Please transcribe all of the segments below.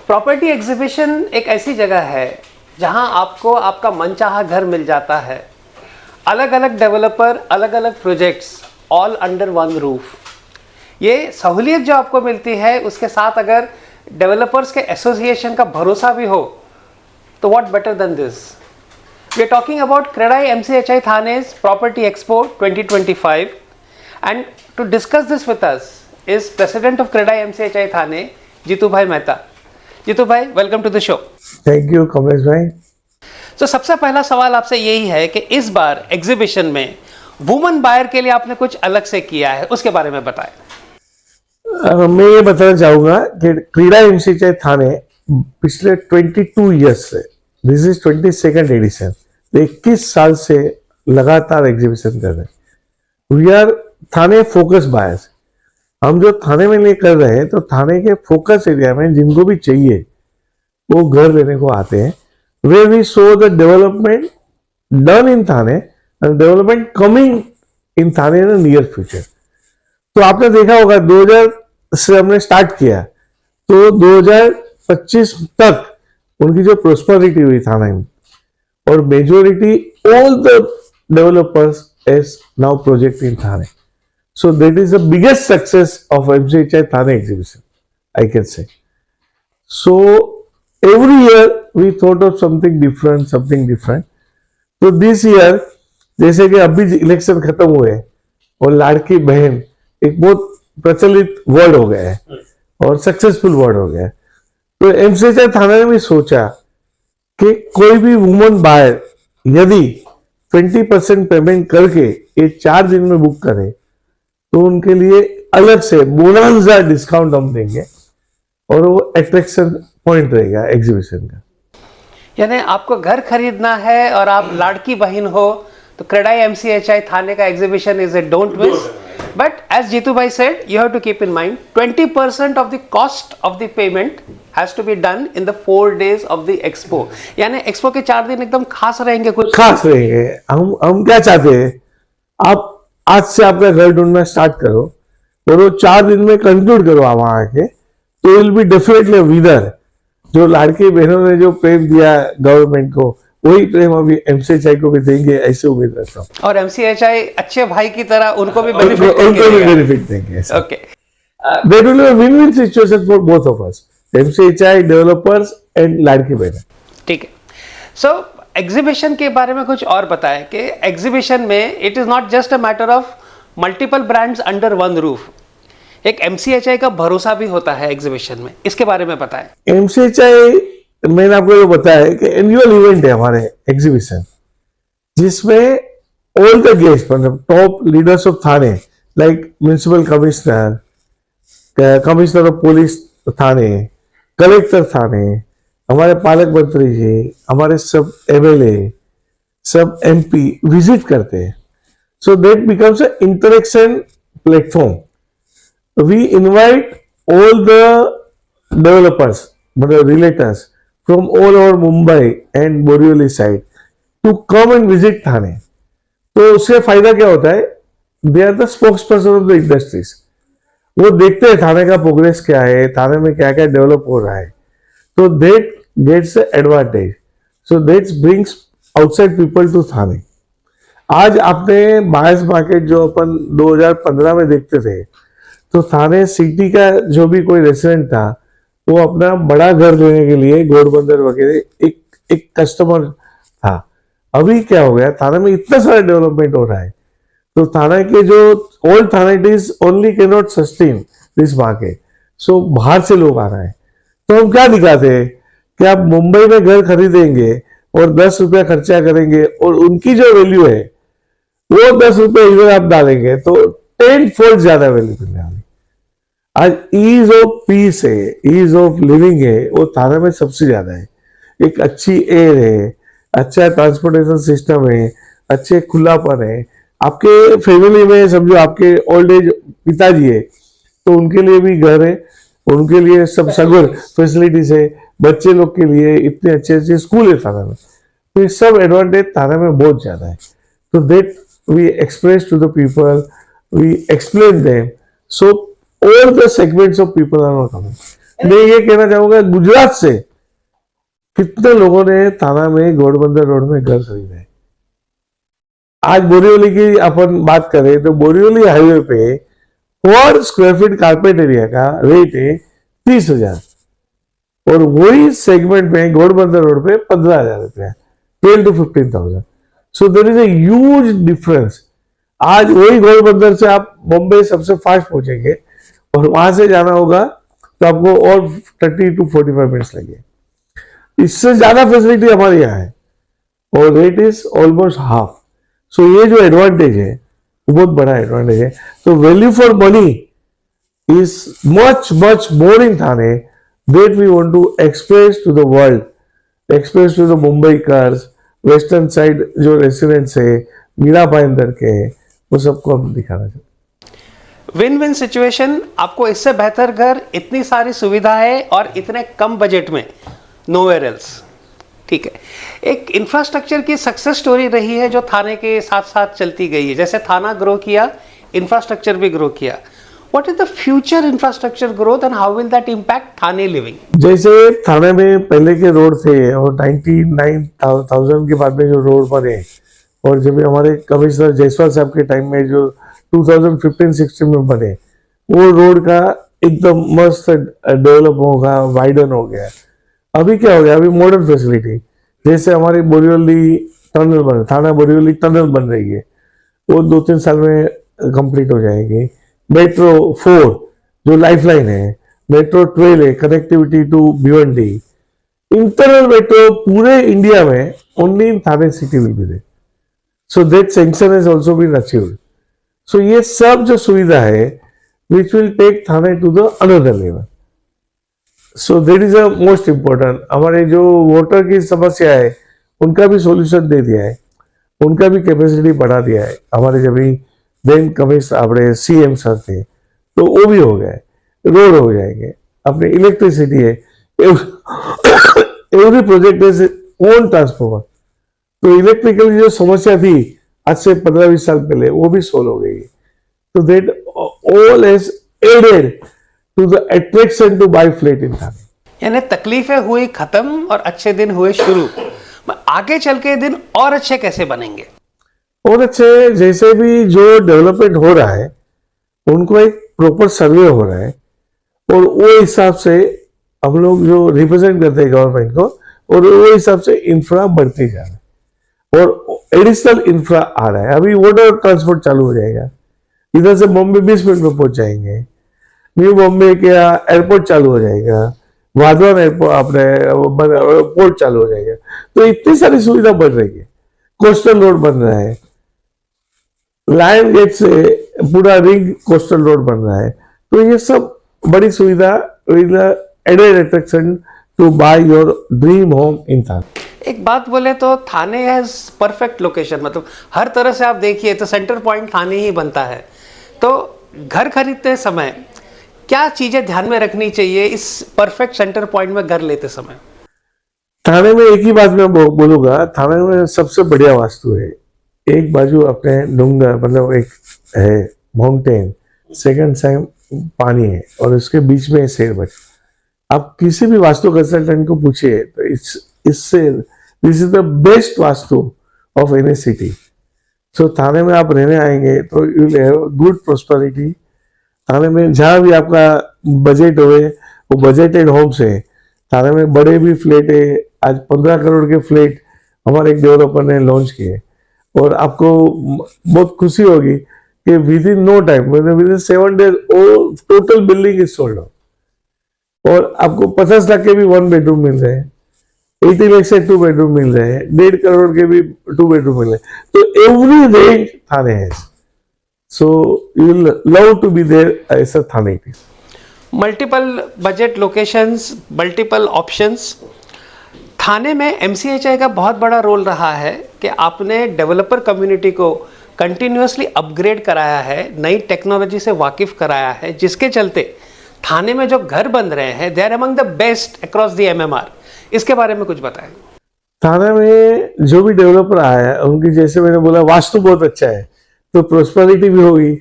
Property exhibition एक ऐसी जगह है जहां आपको आपका मनचाहा घर मिल जाता है। अलग अलग डेवलपर, अलग अलग projects, all under one roof. ये सहूलियत जो आपको मिलती है उसके साथ अगर डेवलपर्स के एसोसिएशन का भरोसा भी हो तो what better than this. We are talking about CREDAI MCHI Thane's property expo 2025 and to discuss this with us is president of CREDAI MCHI Thane, Jitu bhai Mehta. Jitu bhai, welcome to the show. Thank you Kamlesh bhai. तो सबसे पहला सवाल आपसे यही है कि इस बार एग्जीबिशन में वुमन बायर के लिए आपने कुछ अलग से किया है, उसके बारे में बताएं। मैं ये बताना चाहूंगा कि क्रेडाई MCHI थाने पिछले 22 ईयर्स से, दिस इज 22nd एडिशन, 21 साल से लगातार एग्जीबिशन कर रहे हैं। We are Thane focus buyers. हम जो थाने में लिए कर रहे हैं तो थाने के फोकस एरिया में जिनको भी चाहिए वो घर लेने को आते हैं। वे we show the development done in Thane and development coming in Thane in near future. तो आपने देखा होगा 2000 से हमने स्टार्ट किया तो 2025 तक उनकी जो प्रोस्पेरिटी हुई थाने में, और majority all the developers is now project in Thane. So that is the biggest success of MCHI Thane exhibition, I can say. So every year we thought of something different. So this year, जैसे कि अभी election खत्म हुए और लाड़की बहन एक बहुत प्रचलित वर्ड हो गया है और सक्सेसफुल वर्ड हो गया है, तो MCHI थाने ने भी सोचा कि कोई भी वुमन बायर यदि 20% पेमेंट करके ये 4 दिन में बुक करे तो उनके लिए अलग से बोनस डिस्काउंट हम देंगे और वो अट्रैक्शन पॉइंट रहेगा एग्जीबिशन का। यानी आपको घर खरीदना है और आप लाड़की बहन हो तो क्रेडाई MCHI थाने का exhibition is a don't miss. But as Jitu bhai said, you have to keep in mind 20% of the cost of the payment has to be done in the 4 days of the expo. यानी expo के 4 दिन एकदम खास रहेंगे, कुछ खास रहेंगे। हम क्या चाहते हैं, आप आज से आपका घर ढूंढना स्टार्ट करो और वो 4 दिन में कंक्लूड करो आप वहां आके, तो विल बी डेफिनेटली विनर। जो लाड़की बहनों ने जो प्रेम दिया गवर्नमेंट को, वही प्रेम अभी MCHI को भी देंगे, ऐसे उम्मीद रखता हूँ। और MCHI अच्छे भाई की तरह उनको भी बेनिफिट देंगे। Okay, That will be a win-win situation for both of us, MCHI developers and Ladki Bahin. ठीक है। सो एग्जीबिशन के बारे में कुछ और बताएं कि एग्जीबिशन में it is not just a matter of multiple brands under one roof. एक MCHI का भरोसा भी होता है एग्जीबिशन में, इसके बारे में बताएं। MCHI मैंने आपको ये बताया कि एनुअल इवेंट है हमारे एग्जीबिशन, जिसमें ऑल द गेस्ट, मतलब top leaders of Thane like municipal commissioner, commissioner of police Thane, collector Thane, हमारे पालक मंत्री जी, हमारे सब MLA, सब MP विजिट करते हैं। So that becomes a interaction platform. We invite all the developers, मतलब realtors from all over Mumbai and Borivali side to come and visit Thane. तो उससे फायदा क्या होता है, they are the spokes person of the industries. वो देखते हैं थाने का प्रोग्रेस क्या है, थाने में क्या क्या डेवलप हो रहा है, तो that gets the advantage. So that brings outside people to थाने। आज आपने बायर्स मार्केट जो अपन 2015 में देखते थे, तो थाने सिटी का जो भी कोई रेसिडेंट था वो अपना बड़ा घर लेने के लिए घोड़बंदर वगैरह एक कस्टमर था। अभी क्या हो गया, थाने में इतना सारा डेवलपमेंट हो रहा है, तो थाने के जो old Thane it is only can not sustain this market, so बाहर से लोग आ रहे हैं। तो हम क्या दिखाते हैं कि आप मुंबई में घर खरीदेंगे और 10 रुपया खर्चा करेंगे और उनकी जो वैल्यू है वो 10 रुपये इधर आप डालेंगे तो 10 फोल्ड ज्यादा वैल्यू मिलने वाली। आज ईज ऑफ पीस है, ईज ऑफ लिविंग है, वो थाने में सबसे ज्यादा है। एक अच्छी एयर है, अच्छा ट्रांसपोर्टेशन सिस्टम है, अच्छे खुलापन है। आपके फैमिली में समझो आपके ओल्ड एज पिताजी है तो उनके लिए भी घर है, उनके लिए सब सगुर फैसिलिटीज है, बच्चे लोग के लिए इतने अच्छे स्कूल है थाने में, तो ये सब एडवांटेज थाने में बहुत ज्यादा है। तो that we express to the people, we explain them, so all the segments of people are not coming. मैं ये कहना चाहूंगा गुजरात से कितने लोगों ने थाना में घोड़बंदर रोड में घर खरीदे। आज बोरीवली की अपन बात करें तो बोरीवली हाईवे पे पर स्क्वायर फीट कारपेट एरिया का रेट है 30,000 और वही सेगमेंट में घोड़बंदर रोड पे 15,000 रुपया, 12 to 15,000। So there is a huge difference. आज वही घोड़बंदर से आप बॉम्बे सबसे फास्ट पहुंचेंगे और वहां से जाना होगा तो आपको और 30 to 45 मिनट्स लगे। इससे ज्यादा फैसिलिटी हमारे यहाँ है और रेट इज ऑलमोस्ट हाफ। सो ये जो एडवांटेज है वो बहुत बड़ा एडवांटेज है। तो value for money is much much more in Thane that we want to express to the world, express to the Mumbaikars, western side जो रेसिडेंट्स है, मीरा भाईंदर के, वो सबको हम दिखाना चाहते। विन विन सिचुएशन, आपको इससे बेहतर घर, इतनी सारी सुविधाएं और इतने कम बजट में, नोवेयर एल्स। ठीक है, एक इंफ्रास्ट्रक्चर की सक्सेस स्टोरी रही है जो थाने के साथ साथ चलती गई है। जैसे थाना ग्रो किया, इंफ्रास्ट्रक्चर भी ग्रो किया। What is the future infrastructure growth and how will that impact Thane living? जैसे थाने में पहले के रोड थे और 99,000 के बाद में जो रोड बने और जब हमारे कमिश्नर जायसवाल साहब के टाइम में जो 2015-16 में बने, वो रोड का एकदम मस्त डेवलप होगा, वाइडन हो गया। अभी क्या हो गया, अभी मॉडर्न फैसिलिटी, जैसे हमारी बोरीवली टनल बन, थाना बोरीवली टनल बन रही है, वो 2-3 साल में कंप्लीट हो जाएगी। मेट्रो 4 जो लाइफलाइन है, मेट्रो 12 है, connectivity to Bhiwandi, internal metro पूरे इंडिया में only in Thane city will be there. So that sanction has also been achieved. So ये सब जो सुविधा है which will take Thane to the another level. So that is a most important. हमारे जो voter की समस्या है उनका भी सॉल्यूशन दे दिया है, उनका भी कैपेसिटी बढ़ा दिया है। हमारे जब भी देन कमिश्नर अपने सीएम सर थे तो वो भी हो गए, रोड हो जाएंगे, अपने इलेक्ट्रिसिटी है, every project is own transformer. तो इलेक्ट्रिकल की जो समस्या थी आज से 15-20 साल पहले वो भी सोल्व हो गई। तो that all has added to the attraction to buy flat in Thane. यानी तकलीफें हुई खत्म और अच्छे दिन हुए शुरू। आगे चल के दिन और अच्छे कैसे बनेंगे? और अच्छे, जैसे भी जो डेवलपमेंट हो रहा है उनको एक प्रॉपर सर्वे हो रहा है और वो हिसाब से हम लोग जो रिप्रेजेंट करते हैं गवर्नमेंट को, और वो हिसाब से इंफ्रा बढ़ती जा रहा है और एडिशनल इंफ्रा आ रहा है। अभी वाटर ट्रांसपोर्ट चालू हो जाएगा, इधर से बॉम्बे 20 मिनट में पहुंच जाएंगे। न्यू बॉम्बे के एयरपोर्ट चालू हो जाएगा, वाधवान एयरपोर्ट अपने पोर्ट चालू हो जाएगा। तो इतनी सारी सुविधा बढ़ रही है। कोस्टल रोड बन रहा है, लायन गेट से पूरा रिंग कोस्टल रोड बन रहा है। तो ये सब बड़ी सुविधा, added attraction to buy your dream home in Thane. एक बात बोले तो थाने हैज परफेक्ट लोकेशन, मतलब हर तरह से आप देखिए तो सेंटर पॉइंट थाने ही बनता है। तो घर खरीदते समय क्या चीजें ध्यान में रखनी चाहिए इस परफेक्ट सेंटर पॉइंट में घर लेते समय? थाने में एक ही बात मैं बोलूंगा, थाने में सबसे बढ़िया वास्तु है। एक बाजू अपने डूंगर, मतलब एक है माउंटेन, सेकंड साइड पानी है और उसके बीच में शेर बचा। आप किसी भी वास्तु कंसल्टेंट को पूछिए तो इससे this is the best vastu of any city. So Thane में आप रहने आएंगे तो you will have good prosperity. Thane में जहाँ भी आपका बजट हो वो बजटेड होम्स है। थाने में बड़े भी फ्लैट है, आज 15 करोड़ के फ्लैट हमारे एक डेवलपर ने लॉन्च किए और आपको बहुत खुशी होगी कि within no time, within 7 days वो total building is sold out. और आपको 50 लाख के भी 1 बेडरूम मिल रहे हैं, 80 लाख से 2 बेडरूम मिल रहे हैं, 1.5 करोड़ के भी 2 बेडरूम मिल रहे हैं। तो एवरी रेंज थाने है। So you will love to be there ऐसा थाने की। Multiple budget locations, multiple options. Thane में एमसीएचआई का बहुत बड़ा रोल रहा है कि आपने डेवलपर कम्युनिटी को कंटिन्यूअसली अपग्रेड कराया है, नई टेक्नोलॉजी से वाकिफ कराया है, जिसके चलते थाने में जो घर बन रहे हैं they are among the best across the MMR. इसके बारे में कुछ बताएं। थाने में जो भी डेवलपर आया है उनकी, जैसे मैंने बोला, वास्तु बहुत अच्छा है तो प्रोस्पेरिटी भी होगी।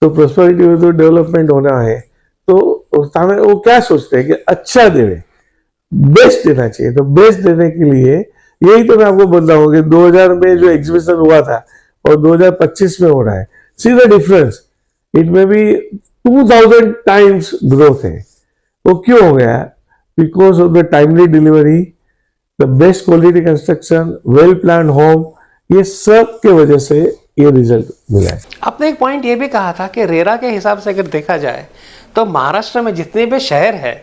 तो प्रोस्पेरिटी में तो डेवलपमेंट होना है, तो तो थाने वो क्या सोचते हैं कि अच्छा देवे, बेस्ट देना चाहिए। तो बेस्ट देने के लिए यही तो मैं आपको बोल रहा हूँ कि 2000 में जो एग्जीबिशन हुआ था और 2025 में हो रहा है, सी द डिफरेंस, इट में भी 2000 टाइम्स ग्रोथ है। वो क्यों हो गया? Because of the timely delivery, the best quality construction, well plan home, ये सब के वजह से ये रिजल्ट मिला है। आपने एक पॉइंट ये भी कहा था कि रेरा के हिसाब से अगर देखा जाए तो महाराष्ट्र में जितने भी शहर है,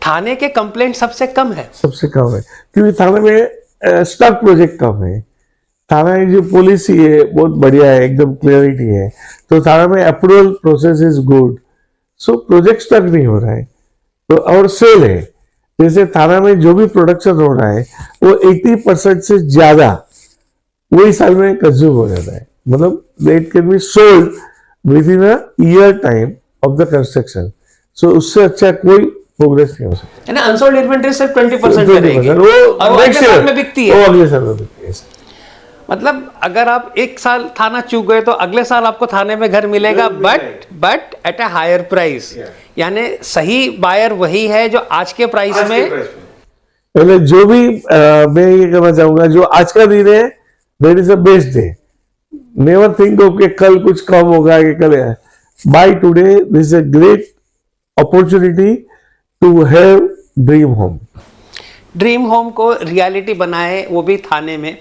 थाने के कंप्लेंट सबसे कम है। सबसे कम है क्योंकि थाने में स्टॉक प्रोजेक्ट कम है। थाना की जो पॉलिसी है बहुत बढ़िया है, एकदम क्लियरिटी है। तो थाना में approval process is good, so project stuck नहीं हो रहा है। तो और सेल है, जैसे थाना में जो भी प्रोडक्शन हो रहा है वो 80% से ज्यादा वही साल में कंज्यूम हो जाता है। मतलब it can be sold with in a year time of the construction. So उससे अच्छा कोई प्रोग्रेस नहीं हो सकता। यानी अनसोल्ड इन्वेंटरी सिर्फ 20% रहेगी वो और वो अगले साल में बिकती है। वो अगले साल में बिकती है। मतलब अगर आप एक साल थाना चूक गए तो अगले साल आपको थाने में घर मिलेगा, but at a higher price. यानी सही बायर वही है जो आज के प्राइस में। पहले जो भी मैं ये कहना चाहूंगा, जो आज का दिन है that is the best day. Never think of कि कल कुछ कम होगा कि कल buy today this is a great opportunity to have dream home. Dream home को रियलिटी बनाए, वो भी थाने में।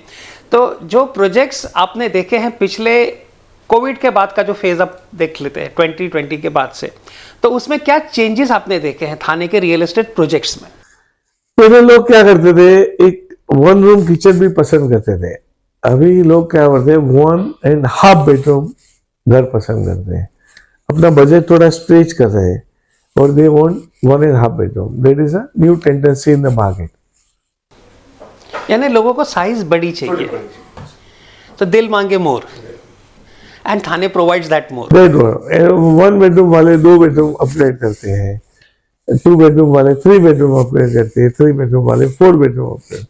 तो जो प्रोजेक्ट्स आपने देखे हैं पिछले कोविड के बाद का जो फेज अप देख लेते हैं 2020 के बाद से, तो उसमें क्या चेंजेस आपने देखे हैं थाने के रियल एस्टेट प्रोजेक्ट्स में? पहले लोग क्या करते थे, एक 1 रूम किचन भी पसंद करते थे। अभी लोग क्या करते हैं 1.5 बेडरूम घर पसंद करते हैं। अपना बजट थोड़ा स्ट्रेच कर रहे हैं और they want 1.5 bedroom. That is a new tendency in the market. यानी लोगों को साइज बड़ी चाहिए, तो दिल मांगे more, and Thane provides that more. 1 bedroom वाले 2 बेडरूम अपग्रेड करते हैं, 2 बेडरूम वाले 3 बेडरूम अपग्रेड करते हैं, 3 बेडरूम वाले 4 बेडरूम अपग्रेड।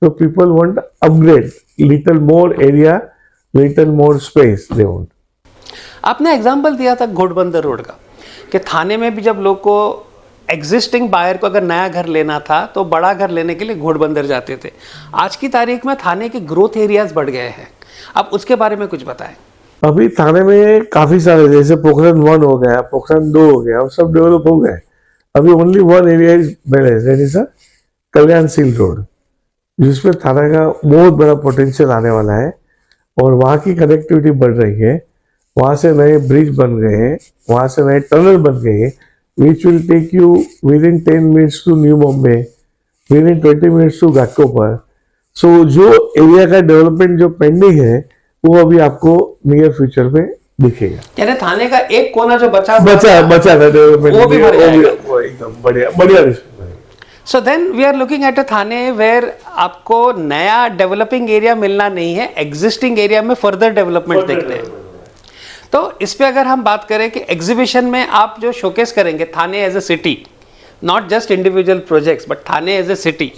तो people want upgrade, little more area, little more space they want. आपने एग्जांपल दिया था घोड़बंदर रोड का कि थाने में भी जब लोग को एग्जिस्टिंग बायर को अगर नया घर लेना था तो बड़ा घर लेने के लिए घोड़बंदर जाते थे। आज की तारीख में थाने के ग्रोथ एरियाज बढ़ गए हैं, आप उसके बारे में कुछ बताएं। अभी थाने में काफी सारे, जैसे पोखरण 1 हो गया, पोखरण 2 हो गया, वो सब डेवलप हो गए। अभी only 1 area is balance, that is Kalyanshil road, जिसमें थाना का बहुत बड़ा पोटेंशियल आने वाला है और वहाँ की कनेक्टिविटी बढ़ रही है। वहाँ से नए ब्रिज बन गए हैं, वहाँ से नए टनल बन गए हैं, which will take you within 10 minutes to New Bombay, within 20 minutes to Ghatkopar. So जो एरिया का डेवलपमेंट जो पेंडिंग है वो अभी आपको नियर फ्यूचर में दिखेगा। यानी थाने का एक कोना जो बचा था डेवलपमेंट, वो भी भर जाएगा। वो एकदम बढ़िया so then we are looking at a Thane where आपको नया डेवलपिंग एरिया मिलना नहीं है, एग्जिस्टिंग एरिया में फर्दर डेवलपमेंट देखने हैं। तो इस पे अगर हम बात करें कि एग्जीबिशन में आप जो शोकेस करेंगे Thane as a city, not just individual projects but Thane as a city,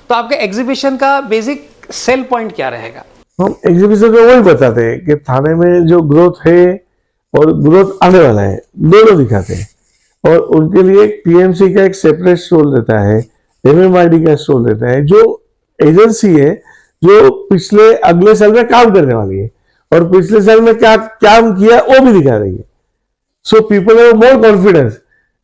तो आपके एग्जीबिशन का बेसिक सेल पॉइंट क्या रहेगा? हम एग्जीबिशन में वही बताते हैं कि थाने में जो ग्रोथ है और ग्रोथ आने वाला है दोनों दिखाते हैं। और उनके लिए पीएमसी का एक सेपरेट स्टॉल रहता है, एमएमआरडी का स्टॉल रहता है, जो एजेंसी है जो पिछले अगले साल में काम करने वाली है और पिछले साल में क्या काम किया वो भी दिखा रही है। So people have more confidence.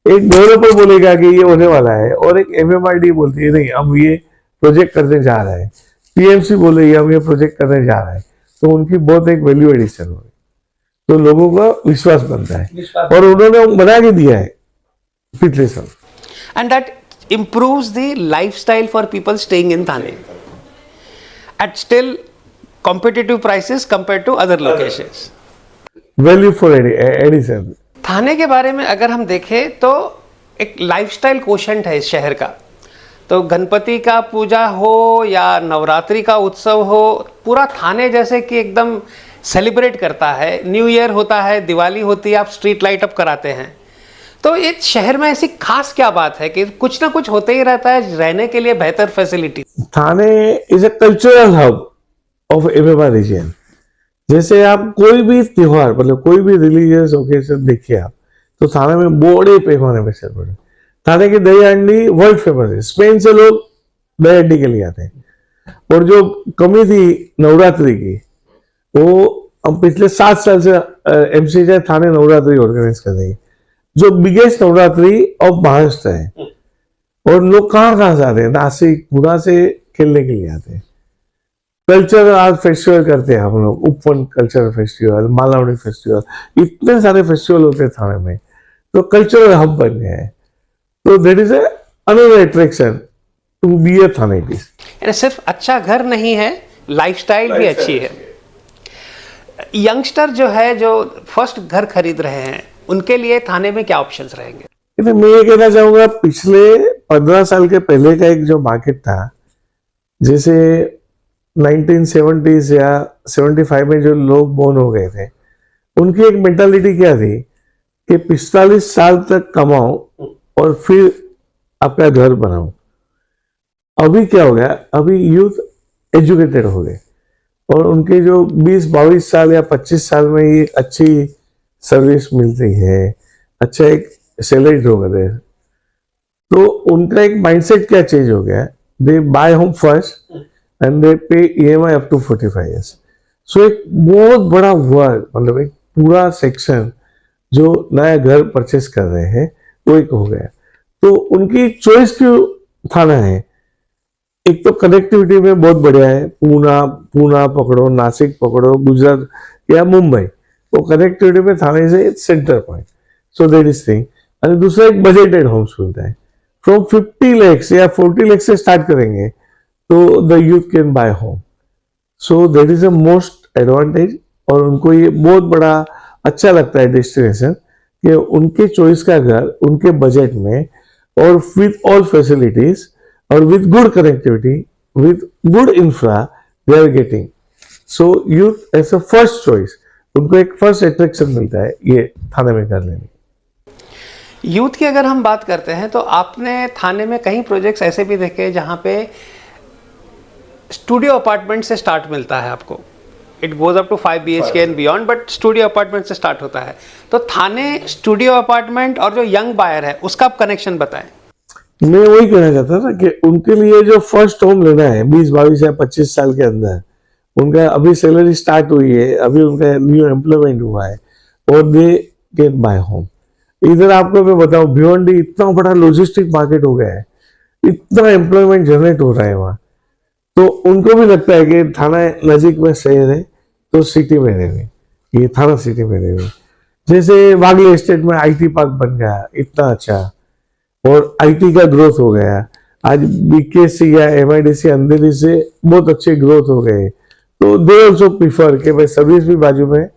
एक डेवलपर बोलेगा कि ये होने वाला है और एक एमएमआरडी बोलती है नहीं हम ये प्रोजेक्ट करने जा रहे हैं, पीएमसी बोलेगी हम ये प्रोजेक्ट करने जा रहे हैं, तो उनकी बहुत एक वैल्यू एडिशन हो, तो लोगों का विश्वास बनता है और उन्होंने बना के दिया है पिछले साल। And that improves the lifestyle for people staying in Thane at still competitive prices compared to other locations. Value for addition. थाने के बारे में अगर हम देखें तो एक लाइफस्टाइल कोशेंट है इस शहर का। तो गणपति का पूजा हो या नवरात्रि का उत्सव हो, पूरा थाने जैसे कि एकदम सेलिब्रेट करता है। न्यू ईयर होता है, दिवाली होती है, आप स्ट्रीट लाइट अप कराते हैं। तो इस शहर में ऐसी खास क्या बात है कि कुछ ना कुछ होते ही रहता है रहने के लिए बेहतर facility? Thane is a cultural hub of MMR region. जैसे आप कोई भी त्योहार, मतलब कोई भी रिलीजियस ओकेजन देखिए आप, तो थाने में बड़े पैमाने में सेलिब्रेट। थाने की दही हांडी वर्ल्ड फेमस है, स्पेन से लोग दही हांडी के लिए आते हैं। और जो कमी थी नवरात्रि की, वो हम पिछले 7 साल से एमसीजे थाने नवरात्रि ऑर्गेनाइज कर रही है, जो बिगेस्ट नवरात्रि ऑफ महाराष्ट्र है। और लोग कहाँ कहाँ से आते हैं, नासिक पुणे से खेलने के लिए आते हैं। कल्चर आर्ट फेस्टिवल करते हैं हम लोग, उपवन कल्चरल फेस्टिवल, मालावड़ी फेस्टिवल, इतने सारे फेस्टिवल होते हैं थाने में, तो कल्चरल हब बन गया है। तो that is another attraction to be a थानेटिस। यानी सिर्फ अच्छा घर नहीं है, लाइफस्टाइल भी अच्छी है। यंगस्टर जो है, जो फर्स्ट घर खरीद रहे हैं, उनके लिए थाने में क्या ऑप्शंस रहेंगे? मैं ये कहना चाहूंगा, पिछले 15 साल के पहले का एक जो मार्केट था, जैसे 1970s या 75 में जो लोग बोर्न हो गए थे, उनकी एक मेंटालिटी क्या थी कि 45 साल तक कमाओ और फिर आपका घर बनाओ। अभी क्या हो गया, अभी यूथ एजुकेटेड हो गए और उनके जो 20-22 साल या 25 साल में ही अच्छी सर्विस मिलती है, अच्छा एक सैलरी हो गए, तो उनका एक माइंडसेट क्या चेंज हो गया, they buy home first and they pay EMI up to 45 years। So एक बहुत बड़ा वर्ड, मतलब एक पूरा सेक्शन जो नया घर परचेस कर रहे हैं, वो एक हो गया। तो उनकी चॉइस क्यों थाना है, एक तो कनेक्टिविटी में बहुत बढ़िया है, पूना पकड़ो, नासिक पकड़ो, गुजरात या मुंबई, वो कनेक्टिविटी में थाने से centre point, so that is thing. और दूसरा एक बजटेड होम्स मिलता है, फ्रॉम 50 lakhs या 40 lakhs से स्टार्ट करेंगे तो the youth can buy home, so that is a most advantage. और उनको ये बहुत बड़ा अच्छा लगता है डेस्टिनेशन कि उनके चॉइस का घर उनके बजट में और विद ऑल फैसिलिटीज और with good connectivity, with good infra they are getting. So youth as a first choice, उनको एक फर्स्ट अट्रैक्शन मिलता है ये थाने में घर लेने। यूथ की अगर हम बात करते हैं, तो आपने थाने में कई प्रोजेक्ट्स ऐसे भी देखे जहाँ पे स्टूडियो अपार्टमेंट से स्टार्ट मिलता है आपको, it goes up to 5 BHK and beyond, but studio apartment से स्टार्ट होता है। तो थाने स्टूडियो अपार्टमेंट और जो यंग बायर है, उसका आप कनेक्शन बताएं। मैं वही कहना चाहता था कि उनके लिए जो फर्स्ट होम लेना है 20-22 या 25 साल के अंदर, उनका अभी सैलरी स्टार्ट हुई है, अभी उनका न्यू एम्प्लॉयमेंट हुआ है और दे गेट बाय होम। इधर आपको मैं बताऊं, भिवंडी इतना बड़ा लॉजिस्टिक मार्केट हो गया है, इतना एम्प्लॉयमेंट जनरेट हो रहा है वहाँ, तो उनको भी लगता है कि थाना नजीक में शहर है तो सिटी में रहेंगे, ये थाना सिटी में रहेंगे। जैसे वागले एस्टेट में IT पार्क बन गया इतना अच्छा, और IT का ग्रोथ हो गया, आज BKC या MIDC अंधेरी से बहुत अच्छे ग्रोथ हो गए, तो दे ऑल्सो प्रीफर कि भाई सर्विस भी बाजू में,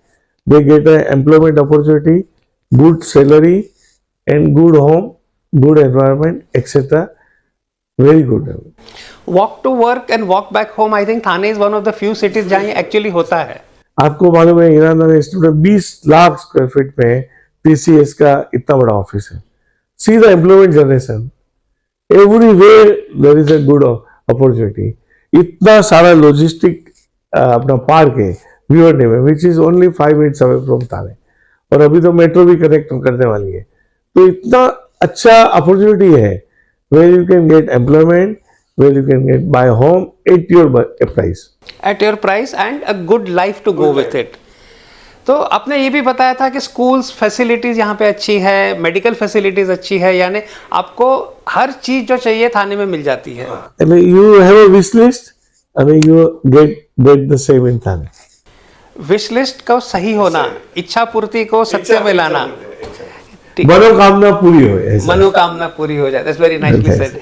they get employment opportunity, good salary and good home, good environment, etc. Very good. Walk to work and walk back home, I think Thane is one of the few cities जहाँ ये actually होता है। आपको मालूम है ईरानदार इंस्टीट्यूट में 20 lakh square feet में TCS का इतना बड़ा ऑफिस है। See the employment generation, everywhere there is a good opportunity. इतना सारा लॉजिस्टिक अपना पार्क है भिवंडी में, which is only 5 minutes away from Thane, और अभी तो मेट्रो भी कनेक्ट करने वाली है। तो इतना अच्छा अपॉर्चुनिटी है, where you can get employment, where you can get buy home at your price and a good life to go with it. तो आपने ये भी बताया था कि स्कूल्स फैसिलिटीज यहाँ पे अच्छी है, मेडिकल फैसिलिटीज अच्छी है, यानी आपको हर चीज जो चाहिए थाने में मिल जाती है। You have a wish list, you get the same in Thane. Wish list को सही होना, इच्छा पूर्ति को सत्य में लाना, मनोकामना पूरी हो, मनोकामना पूरी हो जाए। That's very nicely said.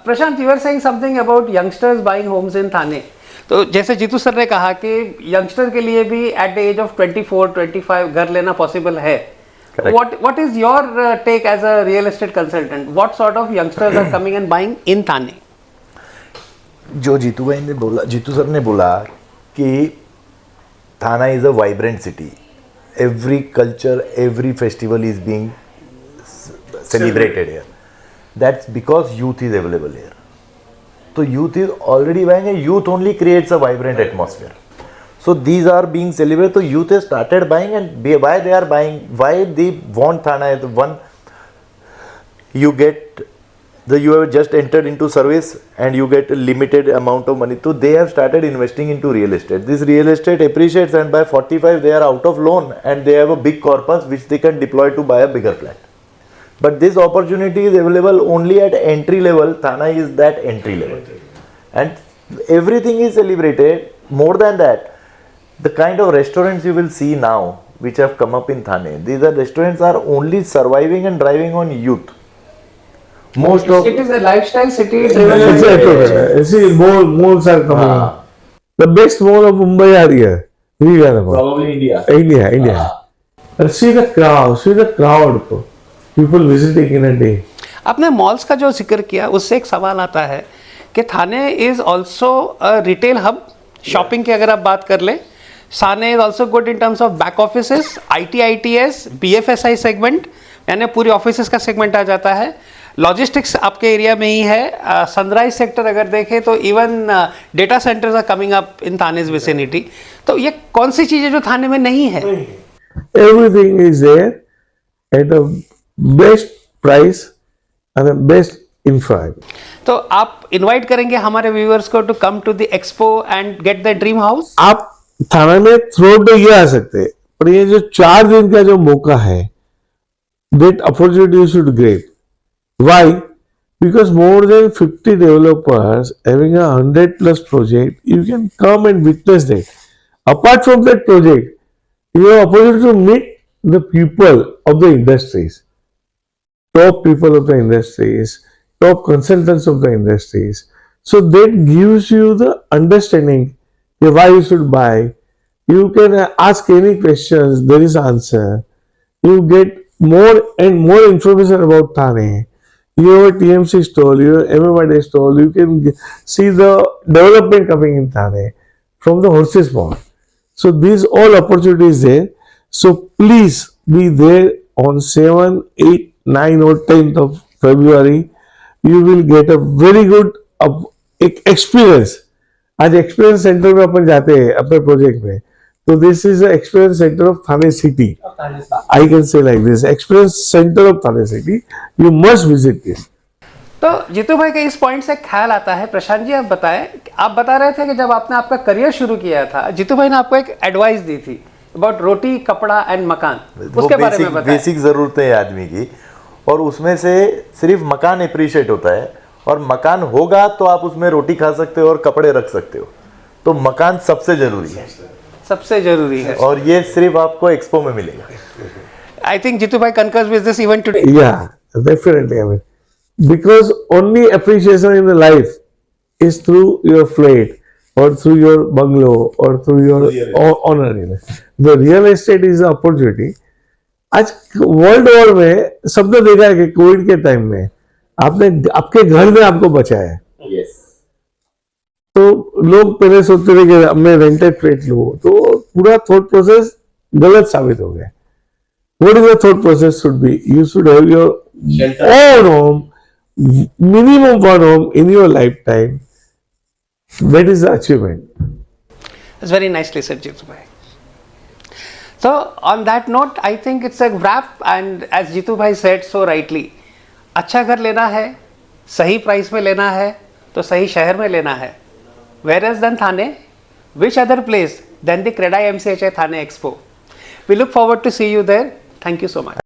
Prashant, you are saying something about youngsters buying homes in Thane. तो जैसे जीतू सर ने कहा कि यंगस्टर के लिए भी एट द एज ऑफ 24-25 घर लेना पॉसिबल है। What is your take as a real estate consultant? What sort of youngsters are coming and buying in Thane? जो जीतू सर ने बोला कि Thana is a vibrant city. Every culture, every festival is being celebrated here. That's because youth is available here. So youth is already buying, and youth only creates a vibrant atmosphere. So these are being celebrated. So youth has started buying, and why they are buying, why they want Thana is one. you get you have just entered into service and you get a limited amount of money. So they have started investing into real estate. This real estate appreciates, and by 45 they are out of loan and they have a big corpus which they can deploy to buy a bigger flat. But this opportunity is available only at entry level. Thane is that entry level, and everything is celebrated. More than that, the kind of restaurants you will see now which have come up in Thane, these are restaurants are only surviving and driving on youth. Most of It is a lifestyle city driven by Exactly. See, malls are coming. The best mall of Mumbai are here. Probably India. India. And see the crowd. People visiting in a day. आपने malls का जो जिक्र किया उससे एक सवाल आता है कि Thane is also retail hub. Shopping की अगर आप बात कर लें, Thane is also good in terms of back offices, ITITS, BFSI segment, यानी पूरी ऑफिसेस का सेगमेंट आ जाता है. लॉजिस्टिक्स आपके एरिया में ही है. सनराइज सेक्टर अगर देखें तो even data centers are coming up in Thane's vicinity. तो ये कौन सी चीज़ें जो थाने में नहीं है? Everything is there at the best price and the best infra. तो आप इनवाइट करेंगे हमारे व्यूअर्स को to come to the expo and get the dream house. आप थाना में थ्रू द ये आ सकते हैं, पर ये जो 4 दिन का जो मौका है, that opportunity you should grab. Why? Because more than 50 developers having a 100+ project, you can come and witness that. Apart from that project, you have opportunity to meet the people of the industries, top people of the industries, top consultants of the industries. So that gives you the understanding why you should buy. You can ask any questions, there is answer. You get more and more information about Thane. You have a TMC stall, you have MMRD stall, you can see the development coming in Thane from the horses pond. So these all opportunities there. So please be there on 7, 8, 9 or 10th of February. You will get a very good experience. आज experience centre में अपन जाते हैं अपने project में, तो this is experience centre of Thane city. I can say like this, experience centre of Thane city. You must visit this. तो जीतू भाई के इस पॉइंट से ख्याल आता है, प्रशांत जी आप बताएं, आप बता रहे थे कि जब आपने आपका करियर शुरू किया था, जीतू भाई ने आपको एक एडवाइस दी थी अबाउट रोटी, कपड़ा एंड मकान. उसके बारे में बताएं. बेसिक जरूरतें हैं आदमी की, और उसमें से सिर्फ मकान अप्रिशिएट होता है, और मकान होगा तो आप उसमें रोटी खा सकते हो और कपड़े रख सकते हो. तो मकान सबसे जरूरी है, सबसे जरूरी है, और ये सिर्फ आपको एक्सपो में मिलेगा. आई थिंक जीतू भाई concurs with this even today. Yeah, definitely. I mean, because only appreciation in the life is through your flat or through your bungalow or through your honor. The real estate is an opportunity. आज world war में सबने देखा है कि Covid के time में आपने आपके घर में आपको बचाया है. Yes. तो लोग पहले सोचते थे कि मैं रेंटेड फ्लैट लूं, तो पूरा थॉट प्रोसेस गलत साबित हो गया. What is the thought process should be? You should have your Shelter. own home, minimum one home in your lifetime. That is the achievement. It's very nicely said, Jitu bhai. So on that note, I think it's a wrap, and as Jitu bhai said so rightly, अच्छा घर लेना है, सही price में लेना है, तो सही शहर में लेना है. Whereas than Thane, which other place than the CREDAI MCHI Thane Expo? We look forward to see you there. Thank you so much.